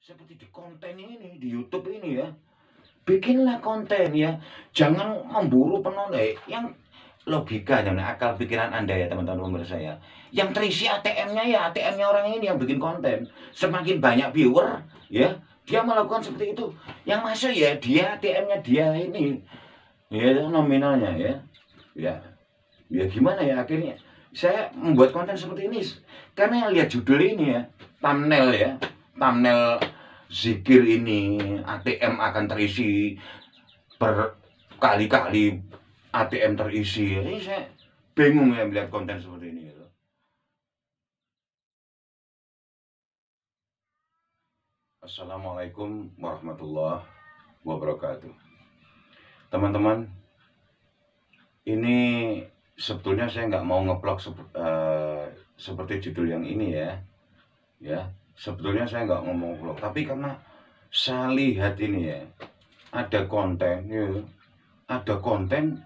seperti di konten ini, di YouTube ini ya. Bikinlah konten ya. Jangan memburu penonton yang logika dan akal pikiran Anda ya teman-teman pemirsa ya. Yang terisi ATM-nya ya ATM-nya orang ini yang bikin konten. Semakin banyak viewer ya, dia melakukan seperti itu. Yang masuk ya dia ATM-nya dia ini. Ya nominalnya ya. Ya. Ya gimana ya akhirnya saya membuat konten seperti ini karena lihat judul ini ya, thumbnail ya, thumbnail zikir ini ATM akan terisi berkali-kali, ATM terisi. Ini saya bingung ya melihat konten seperti ini gitu. Assalamualaikum warahmatullahi wabarakatuh. Teman-teman, ini sebetulnya saya nggak mau ngeplok seperti judul yang ini ya. Sebetulnya saya nggak ngomong vlog, tapi karena saya lihat ini ya, ada konten ya, ada konten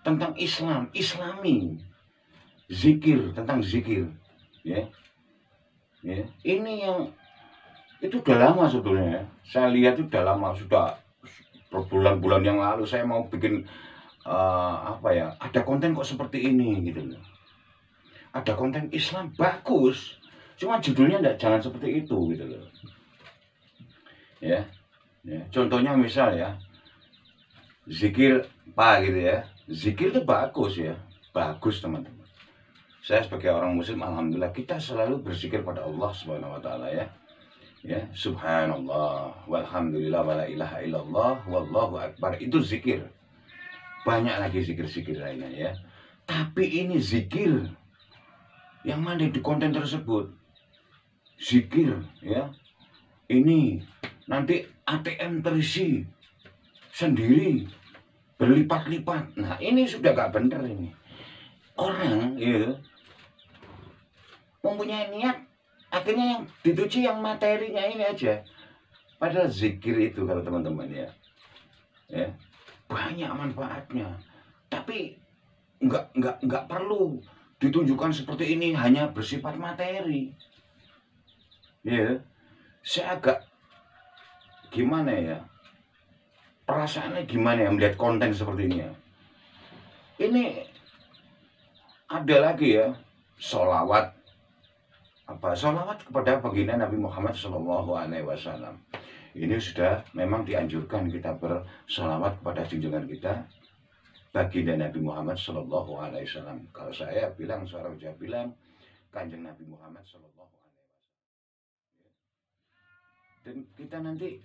tentang Islam, Islami, zikir, tentang zikir ya. Ini yang itu udah lama sebetulnya ya. Saya lihat itu udah lama, sudah berbulan-bulan yang lalu saya mau bikin ada konten kok seperti ini gitu loh. Ada konten Islam bagus, cuma judulnya jangan seperti itu gitu loh. Ya, contohnya misal ya, zikir apa gitu ya. Zikir itu bagus ya, bagus teman-teman. Saya sebagai orang muslim alhamdulillah kita selalu berzikir pada Allah Subhanahu wa taala ya. Ya, subhanallah walhamdulillah wala ilaha illallah wallahu akbar, itu zikir. Banyak lagi zikir-zikir lainnya ya. Tapi ini zikir yang mana di konten tersebut zikir ya, ini nanti ATM terisi sendiri berlipat-lipat. Nah ini sudah gak bener ini. Orang ya mempunyai niat akhirnya yang dituju yang materinya ini aja. Padahal zikir itu kalau teman-teman ya banyak manfaatnya. Tapi nggak perlu ditunjukkan seperti ini hanya bersifat materi. Ya, saya agak gimana ya, perasaannya gimana ya melihat konten seperti ini ya. Ini ada lagi ya, sholawat kepada baginda Nabi Muhammad SAW. Ini sudah memang dianjurkan kita bersolawat kepada junjungan kita baginda Nabi Muhammad SAW. Kalau saya bilang, seorang Jawa bilang Kanjeng Nabi Muhammad SAW. Dan kita nanti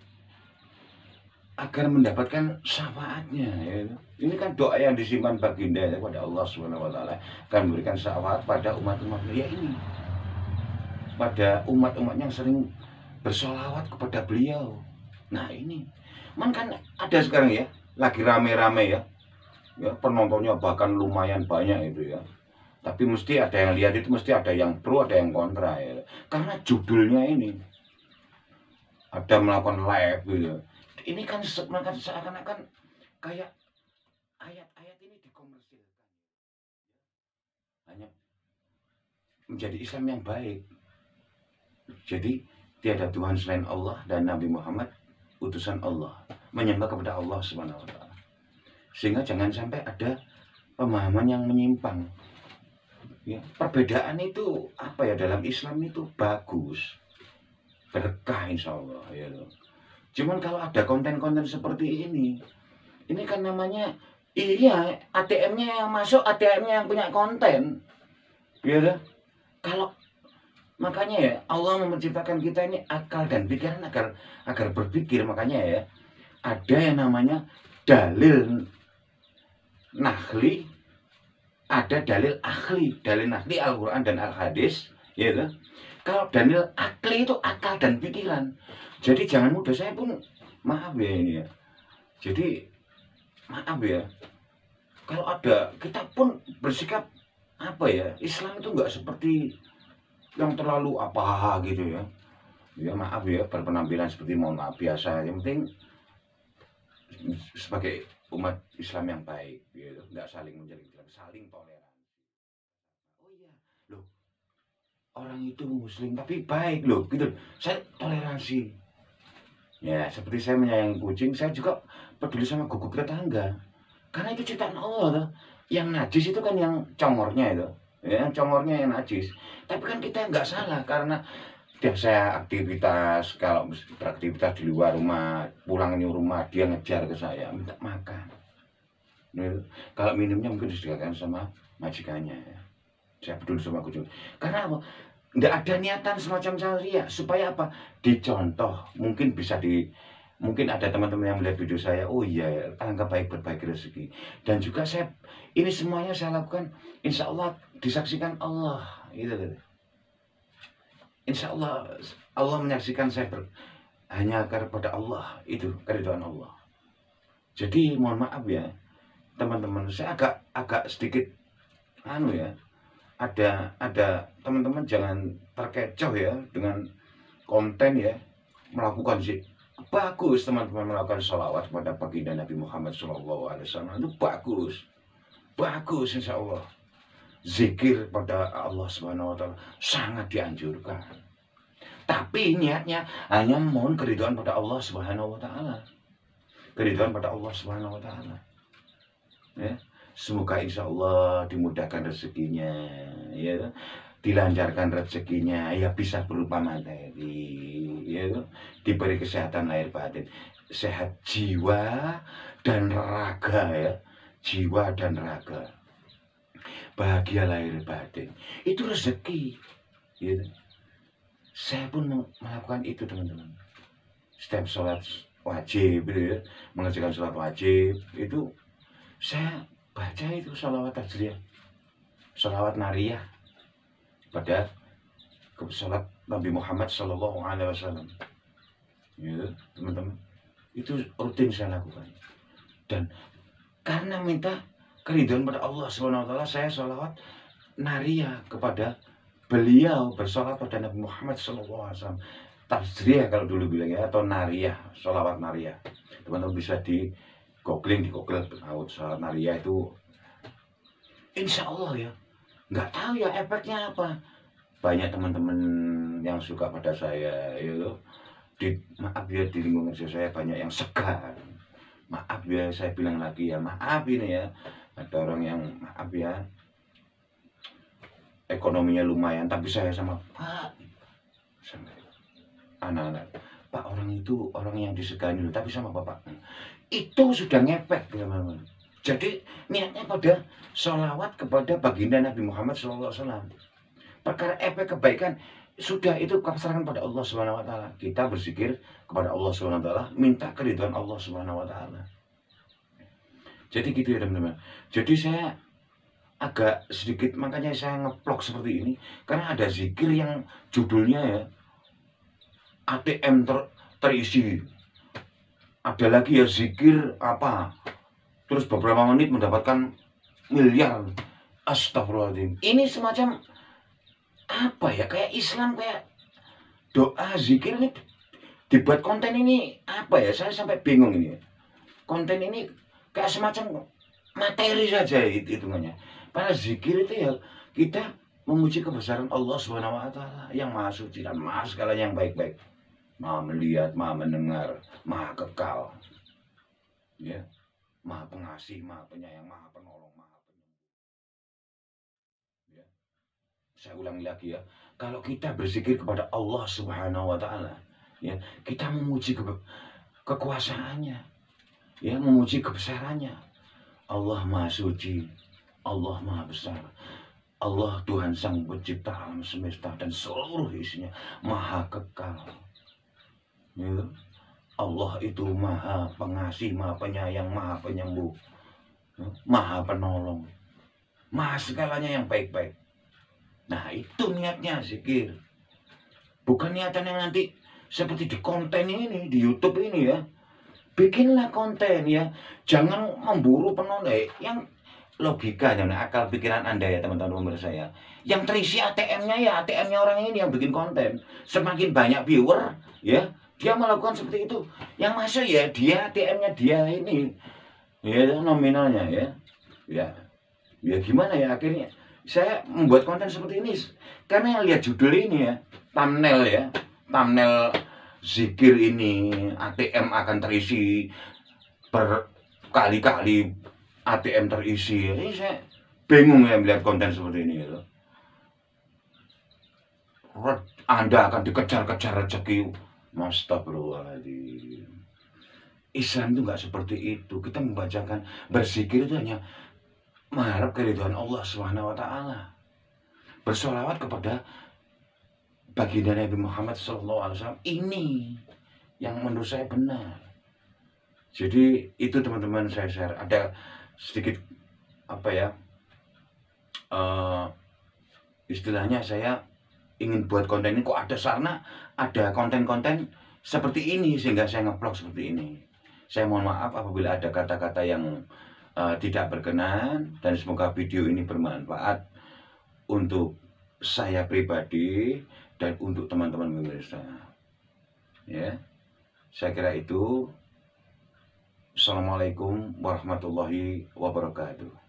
agar mendapatkan syafaatnya ya. Ini kan doa yang disimpan baginda ya, pada Allah SWT akan memberikan syafaat pada umat-umatnya ini, pada umat-umat yang sering bersolawat kepada beliau. Nah ini kan ada sekarang ya, lagi rame-rame ya, penontonnya bahkan lumayan banyak itu ya. Tapi mesti ada yang lihat itu, mesti ada yang pro, ada yang kontra ya. Karena judulnya ini ada melakukan live gitu. Ini kan seakan-akan kayak ayat-ayat ini dikomersilkan. Hanya menjadi Islam yang baik. Jadi tiada Tuhan selain Allah dan Nabi Muhammad utusan Allah, menyembah kepada Allah Subhanahu wa taala. Sehingga jangan sampai ada pemahaman yang menyimpang. Ya, perbedaan itu apa ya, dalam Islam itu bagus, berkah insya Allah ya. Cuman kalau ada konten-konten seperti ini kan namanya iya ATM-nya yang masuk, ATM-nya yang punya konten. Ya, kalau makanya ya Allah menciptakan kita ini akal dan pikiran agar berpikir. Makanya ya ada yang namanya dalil nahli, ada dalil akhli. Dalil nahli Al-Quran dan Al-Hadis ya. Kalau dalil akli itu akal dan pikiran. Jadi jangan mudah, saya pun maaf ya ini ya. Jadi maaf ya, kalau ada kita pun bersikap apa ya, Islam itu nggak seperti yang terlalu apa gitu ya. Ya maaf ya, berpenampilan seperti mohon maaf biasa. Yang penting sebagai umat Islam yang baik gitu, nggak saling menjelek-jelekan, saling toleransi. Oh iya loh, orang itu muslim tapi baik loh gitu, saya toleransi. Ya, seperti saya menyayangi kucing, saya juga peduli sama guguk tetangga. Karena itu ciptaan Allah tuh. Yang najis itu kan yang congornya itu. Ya, yang congornya yang najis. Tapi kan kita nggak salah karena tiap saya aktivitas, kalau beraktivitas di luar rumah, pulang ini rumah, dia ngejar ke saya, minta makan. Gitu. Kalau minumnya mungkin disediakan sama majikannya. Ya. Saya peduli sama kucing. Karena apa? Nggak ada niatan semacam saya supaya apa? Dicontoh, mungkin bisa mungkin ada teman-teman yang melihat video saya, oh iya, anggap baik berbagi rezeki. Dan juga ini semuanya saya lakukan, insya Allah disaksikan Allah, gitu. Insya Allah, Allah menyaksikan saya hanya kepada Allah, itu keridhaan Allah. Jadi mohon maaf ya, teman-teman, saya agak sedikit, ya, ada teman-teman jangan terkecoh ya dengan konten ya, melakukan sih bagus teman-teman melakukan sholawat kepada baginda Nabi Muhammad SAW itu bagus insya Allah. Zikir pada Allah Subhanahu Wa Taala sangat dianjurkan. Tapi niatnya hanya mohon keridhaan pada Allah Subhanahu Wa Taala, keridhaan pada Allah Subhanahu Wa Taala. Ya. Semoga insya Allah dimudahkan rezekinya, ya, dilancarkan rezekinya, ya bisa berupa materi, ya, diberi kesehatan lahir batin, sehat jiwa dan raga, ya, jiwa dan raga, bahagia lahir batin, itu rezeki, ya. Saya pun melakukan itu teman-teman. Setiap sholat wajib, ya, mengerjakan sholat wajib itu saya baca itu sholawat tajriyah, sholawat nariyah pada sholat Nabi Muhammad SAW. Ya, teman-teman, itu rutin saya lakukan. Dan karena minta keridhaan pada Allah SWT, saya sholawat nariyah kepada beliau, bersolat pada Nabi Muhammad SAW. Tajriyah kalau dulu bilang ya, atau nariyah, sholawat nariyah. Teman-teman bisa di Google tahu sholat nariyah itu, insya Allah ya, nggak tahu ya efeknya apa. Banyak teman-teman yang suka pada saya, ya, maaf ya, di lingkungan saya banyak yang segan. Maaf ya, saya bilang lagi ya, maaf ini ya, ada orang yang maaf ya, ekonominya lumayan, tapi saya sama Pak, anak-anak, Pak, orang itu orang yang disegani, tapi sama Bapak itu sudah ngefek teman-teman. Jadi niatnya pada sholawat kepada baginda Nabi Muhammad SAW. Perkara efek kebaikan sudah itu pasrahkan pada Allah Subhanahu Wa Taala. Kita berzikir kepada Allah Subhanahu Wa Taala, minta keridhaan Allah Subhanahu Wa Taala. Jadi gitu ya teman-teman. Jadi saya agak sedikit, makanya saya ngeplok seperti ini, karena ada zikir yang judulnya ya ATM terisi. Ada lagi ya zikir apa, terus beberapa menit mendapatkan miliar. Astagfirullahaladzim. Ini semacam apa ya, kayak Islam, kayak doa zikir ini dibuat konten ini apa ya, saya sampai bingung ini. Konten ini kayak semacam materi saja hitungannya. Padahal zikir itu ya kita memuji kebesaran Allah Subhanahu Wa Taala yang maha suci dan maha segalanya yang baik-baik. Maha melihat, maha mendengar, maha kekal, ya, maha pengasih, maha penyayang, maha penolong, maha penyembuh. Ya. Saya ulangi lagi ya, kalau kita berzikir kepada Allah Subhanahu Wa Taala, ya, kita memuji kekuasaannya, ya, memuji kebesarannya. Allah maha suci, Allah maha besar, Allah Tuhan sang pencipta alam semesta dan seluruh isinya, maha kekal. Ya. Allah itu maha pengasih, maha penyayang, maha penyembuh, maha penolong, maha segalanya yang baik-baik. Nah itu niatnya zikir. Bukan niatan yang nanti seperti di konten ini, di YouTube ini ya. Bikinlah konten ya, jangan memburu penonton yang logika dan akal pikiran Anda ya teman-teman pemirsa ya. Yang terisi ATM-nya ya ATM-nya orang ini yang bikin konten. Semakin banyak viewer ya, dia melakukan seperti itu. Yang masuk ya dia ATM-nya dia ini. Ya nominalnya ya. Ya gimana ya, akhirnya saya membuat konten seperti ini karena yang lihat judul ini ya, thumbnail ya. Thumbnail zikir ini ATM akan terisi berkali-kali, ATM terisi. Ini saya bingung ya melihat konten seperti ini gitu. Anda akan dikejar-kejar rezeki. Astagfirullahaladzim. Islam itu nggak seperti itu. Kita membacakan berzikir itu hanya mengharap keridhaan Allah Subhanahu wa taala. Bersolawat kepada baginda Nabi Muhammad SAW. Ini yang menurut saya benar. Jadi itu teman-teman saya share. Ada sedikit apa ya, istilahnya saya ingin buat konten ini kok ada sarana, ada konten-konten seperti ini sehingga saya nge-vlog seperti ini. Saya mohon maaf apabila ada kata-kata yang tidak berkenan, dan semoga video ini bermanfaat untuk saya pribadi dan untuk teman-teman pemirsa. Ya, saya kira itu. Assalamualaikum warahmatullahi wabarakatuh.